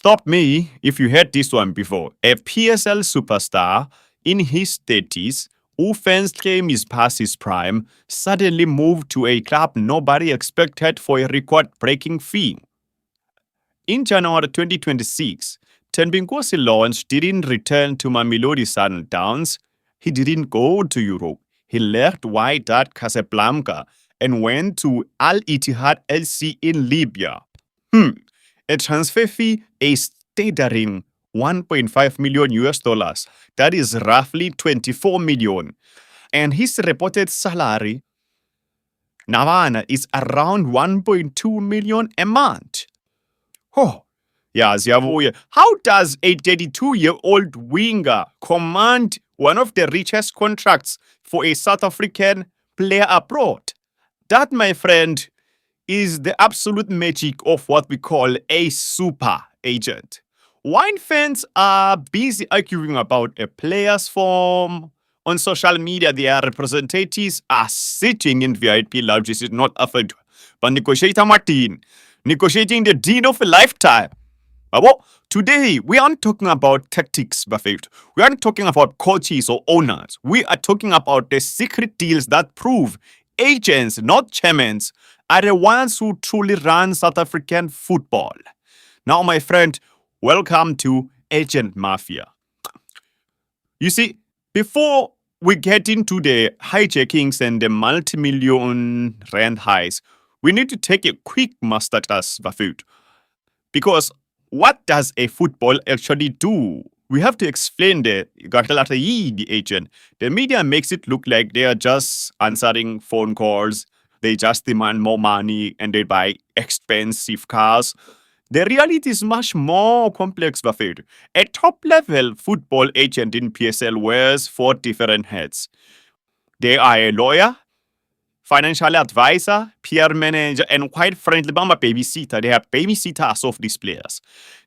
stop me if you heard this one before. A PSL superstar in his 30s, who fans claim is past his prime, suddenly moved to a club nobody expected for a record-breaking fee. In January 2026, Thembinkosi Lorch didn't return to Mamelodi Sundowns. He didn't go to Europe. He left Wydad Casablanca and went to Al Ittihad LC in Libya. A transfer fee, a staggering 1.5 million US dollars. That is roughly 24 million. And his reported salary, Navana, is around 1.2 million a month. Oh, yeah, how does a 32-year-old winger command one of the richest contracts for a South African player abroad? That, my friend, is the absolute magic of what we call a super agent. Wine fans are busy arguing about a player's form. On social media, their representatives are sitting in VIP lounges in North Africa, but negotiating the deal of a lifetime. But today, we aren't talking about tactics, Buffett. We aren't talking about coaches or owners. We are talking about the secret deals that prove agents, not chairmen, are the ones who truly run South African football. Now, my friend, welcome to Agent Mafia. You see, before we get into the hijackings and the multi-million rand highs, we need to take a quick masterclass, Buffett. Because what does a football actually do? We have to explain the agent. The media makes it look like they are just answering phone calls. They just demand more money and they buy expensive cars. The reality is much more complex, Buffett. A top-level football agent in PSL wears 4 different hats. They are a lawyer, financial advisor, PR manager, and quite frankly, babysitter. They are babysitters of these players.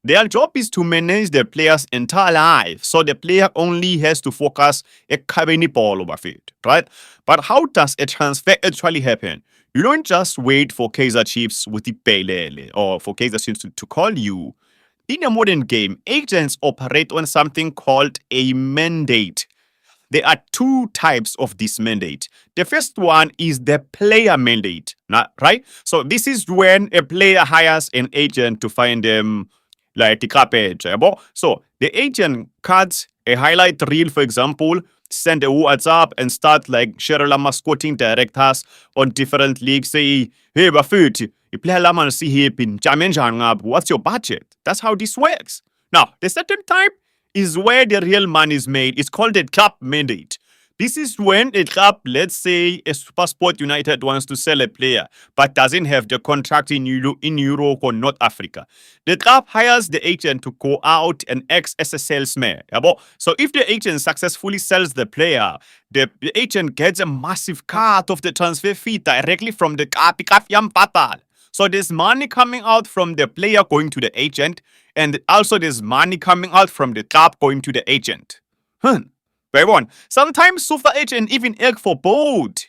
Their job is to manage the player's entire life, so the player only has to focus a cabini ball over it, right? But how does a transfer actually happen? You don't just wait for Kaizer Chiefs with the Pelele or for Kaizer Chiefs to call you. In a modern game, agents operate on something called a mandate. There are 2 types of this mandate. The first one is the player mandate, right? So this is when a player hires an agent to find them like the carpet. So the agent cuts a highlight reel, for example, send a WhatsApp and start like share lama scouting directors on different leagues. Say, hey, Bafut, you play lama see here in Chairmen, what's your budget? That's how this works. Now, the second type is where the real money is made. It's called a club mandate. This is when a club, let's say a SuperSport United wants to sell a player, but doesn't have the contract in Europe or North Africa. The club hires the agent to go out and act as a salesman. So if the agent successfully sells the player, the agent gets a massive cut of the transfer fee directly from the club. So there's money coming out from the player going to the agent, and also there's money coming out from the club going to the agent. Sometimes super agent even act for both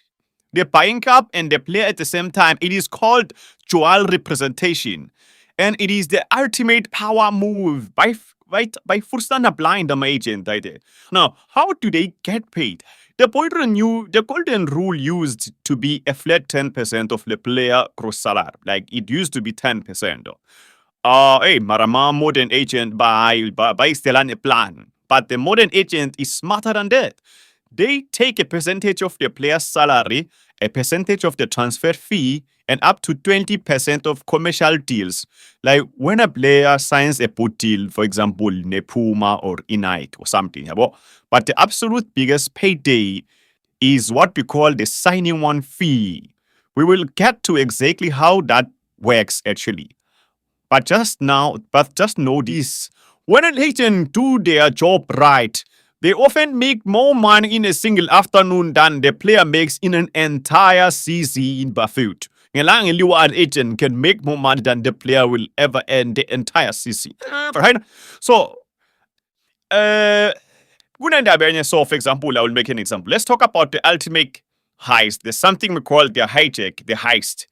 the buying club and the player at the same time. It is called dual representation, and it is the ultimate power move by Furstana blind agent. Now, how do they get paid? The golden rule used to be a flat 10% of the player gross salary. Like it used to be 10%. Marama modern agent by Stellan plan. But the modern agent is smarter than that. They take a percentage of the player's salary, a percentage of the transfer fee, and up to 20% of commercial deals. Like when a player signs a boot deal, for example, Nepuma or Inite or something. But the absolute biggest payday is what we call the signing one fee. We will get to exactly how that works actually. But just know this. When an agent do their job right, they often make more money in a single afternoon than the player makes in an entire season. Buffett. An agent can make more money than the player will ever earn the entire season. Right? So, for example, I will make an example. Let's talk about the ultimate heist. There's something we call the hijack, the heist.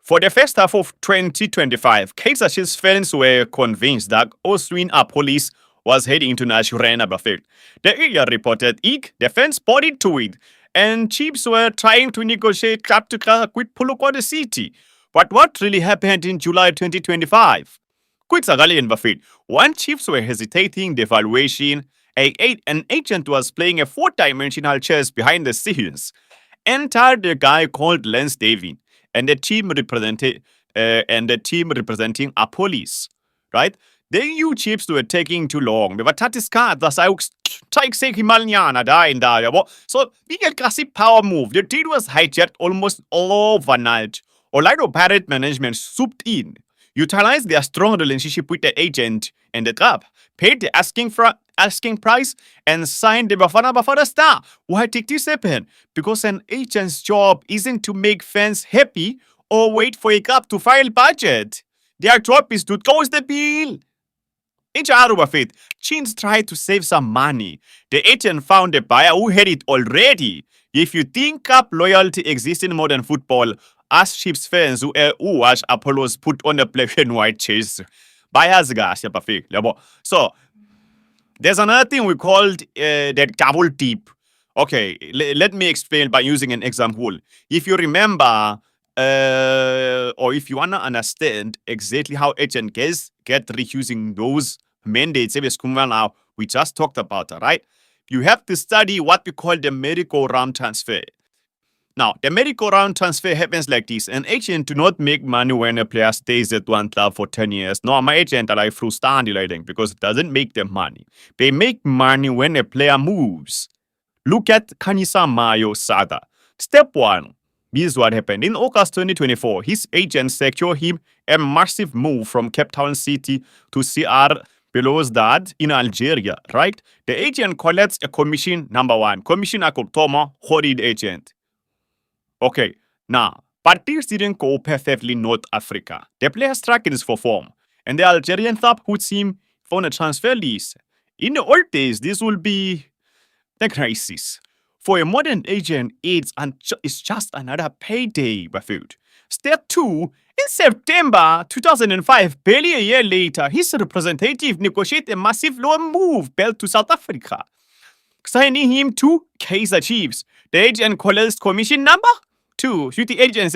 For the first half of 2025, Kaizer Chiefs fans were convinced that Oswin Appollis was heading to Naturena Buffet. The area reported the fans bought into it, and Chiefs were trying to negotiate club to club with Polokwane City. But what really happened in July 2025? Kwitsagali Buffet. When Chiefs were hesitating the valuation, an agent was playing a four-dimensional chess behind the scenes. Entered the guy called Lance Davin and the team representing Appollis, right? The EU Chiefs were taking too long. They were tatiskat, that's how Taixek Himalnyana dying there. So big aggressive power move. The deal was hijacked almost overnight. Orlando Barrett management swooped in, utilized their strong relationship with the agent and the club, paid the asking price, and signed the Bafana star. Why did this happen? Because an agent's job isn't to make fans happy or wait for a club to file budget. Their job is to close the bill. In Charubafit, Chins tried to save some money. The agent found a buyer who had it already. If you think club loyalty exists in modern football, ask Chiefs fans who watch Apollos put on a black and white chase. Buyers gas, so there's another thing we called that double dip. Okay, let me explain by using an example. If you remember, or if you want to understand exactly how agent get refusing those mandates, now we just talked about, right? You have to study what we call the merry-go-round transfer. Now, the merry-go-round transfer happens like this. An agent do not make money when a player stays at one club for 10 years. No, my agent are like frustrating because it doesn't make them money. They make money when a player moves. Look at Khanyisa Mayo Sada. Step 1. This is what happened. In August 2024, his agent secured him a massive move from Cape Town City to CR Belouizdad in Algeria, right? The agent collects a commission, number 1. Commission Akutoma, horrid agent. Okay, now, but this didn't go perfectly North Africa. The player struggles for form, and the Algerian club puts him on a transfer list. In the old days, this will be the crisis. For a modern agent, it's just another payday, Buffett. Step 2, in September 2005, barely a year later, his representative negotiated a massive loan move back to South Africa, signing him to Kaizer Chiefs. The agent collects commission number 2, the agents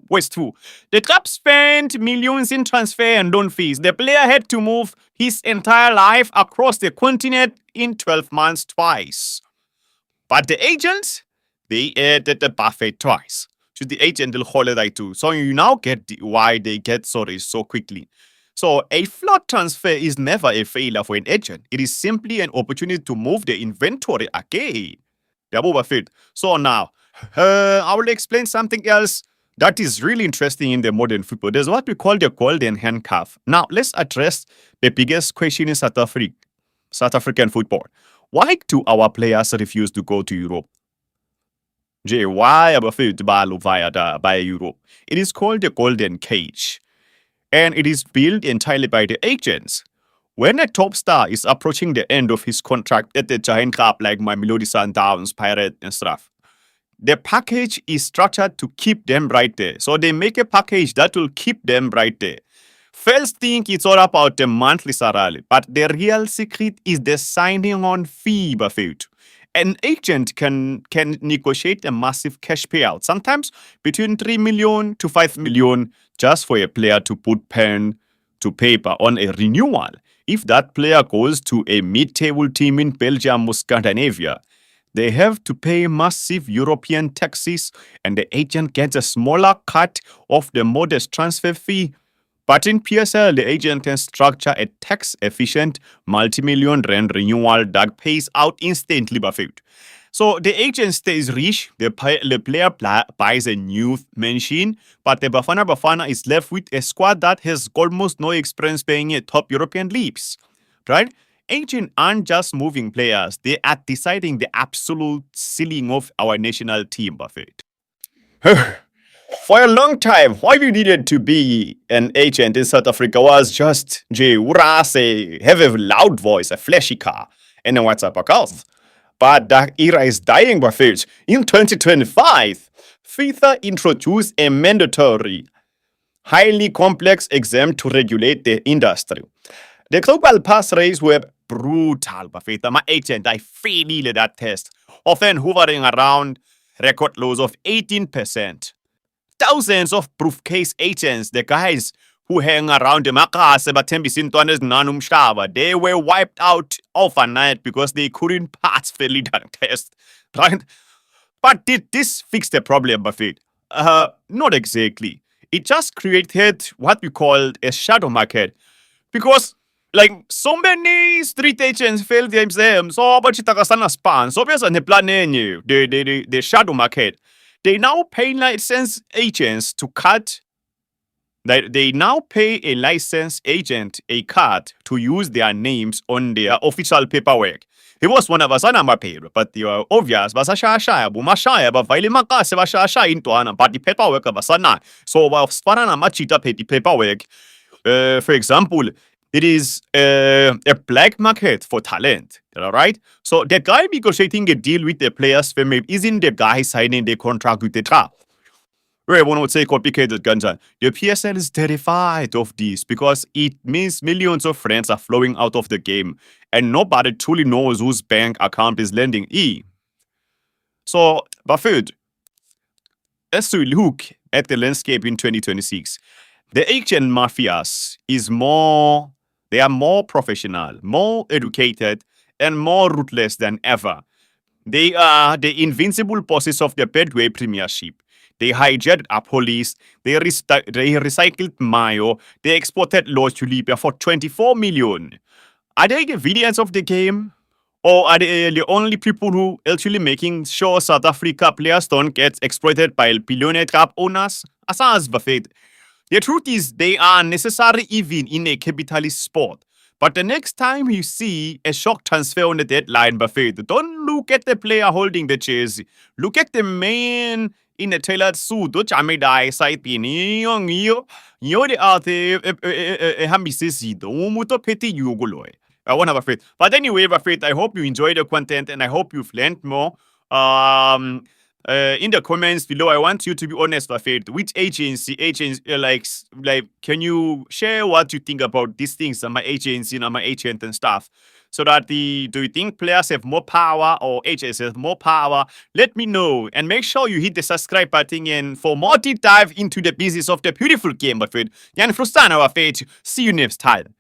West 2. The club spent millions in transfer and loan fees. The player had to move his entire life across the continent in 12 months twice. But the agents, they added the buffet twice. So the agent holiday too. So you now get why they get sorry so quickly. So a flawed transfer is never a failure for an agent. It is simply an opportunity to move the inventory again. So now, I will explain something else that is really interesting in the modern football. There's what we call the golden handcuff. Now, let's address the biggest question in South African football. Why do our players refuse to go to Europe? Why by Europe? It is called the golden cage, and it is built entirely by the agents. When a top star is approaching the end of his contract at the giant club like Mamelodi Sundowns, Pirate and stuff, the package is structured to keep them right there. So they make a package that will keep them right there. Fans think it's all about the monthly salary, but the real secret is the signing on fee, Buffett. An agent can negotiate a massive cash payout, sometimes between 3 million to 5 million, just for a player to put pen to paper on a renewal. If that player goes to a mid-table team in Belgium or Scandinavia, they have to pay massive European taxes, and the agent gets a smaller cut of the modest transfer fee. But in PSL, the agent can structure a tax-efficient multi-million rand renewal that pays out instantly, Buffett. So the agent stays rich, the player buys a new machine, but the Bafana is left with a squad that has almost no experience playing at top European leagues, right? Agents aren't just moving players, they are deciding the absolute ceiling of our national team, Buffett. For a long time, why we needed to be an agent in South Africa was just have a loud voice, a flashy car, and a WhatsApp account. But that era is dying, Buffett. In 2025, FIFA introduced a mandatory highly complex exam to regulate the industry. The global pass rates were brutal, Buffett. My agent, I failed that test, often hovering around record lows of 18%. Thousands of proof case agents, the guys who hang around the Makase Thembinkosi Lorch, they were wiped out overnight because they couldn't pass the leader test. Right? But did this fix the problem, Buffett? Not exactly. It just created what we call a shadow market. Because like so many street agents failed the exam, so but sana span. So there's a plan the shadow market. They now pay license agents to cut. They now pay a license agent a cut to use their names on their official paperwork. He was one of us on paper, but the obvious was a shaya, bumashaya, but Vile Makase was shaya into an but the paperwork of a sana. So while Spanana machita pay the paperwork, for example, it is a black market for talent, all right? So the guy negotiating a deal with the players firm isn't the guy signing the contract with the club. Everyone would say complicated, Ganja. The PSL is terrified of this because it means millions of friends are flowing out of the game and nobody truly knows whose bank account is lending E. So, Buffett, as we look at the landscape in 2026, the agent mafias they are more professional, more educated, and more ruthless than ever. They are the invincible bosses of the Betway Premiership. They hijacked Appollis, they recycled Mayo, they exported Lorch to Libya for 24 million. Are they the villains of the game? Or are they the only people who actually making sure South Africa players don't get exploited by billionaire club owners? As Buffett. The truth is, they are necessary even in a capitalist sport. But the next time you see a shock transfer on the deadline, Buffett, don't look at the player holding the jersey. Look at the man in a tailored suit. Which I made I side the I won't have a faith. But anyway, Buffett, I hope you enjoyed the content and I hope you've learned more. In the comments below, I want you to be honest, Buffett. Which agency, can you share what you think about these things, my agency, my agent and stuff? So that do you think players have more power or agents have more power? Let me know and make sure you hit the subscribe button and for more deep dive into the business of the beautiful game, Buffett. Jan Frustana, Buffett. See you next time.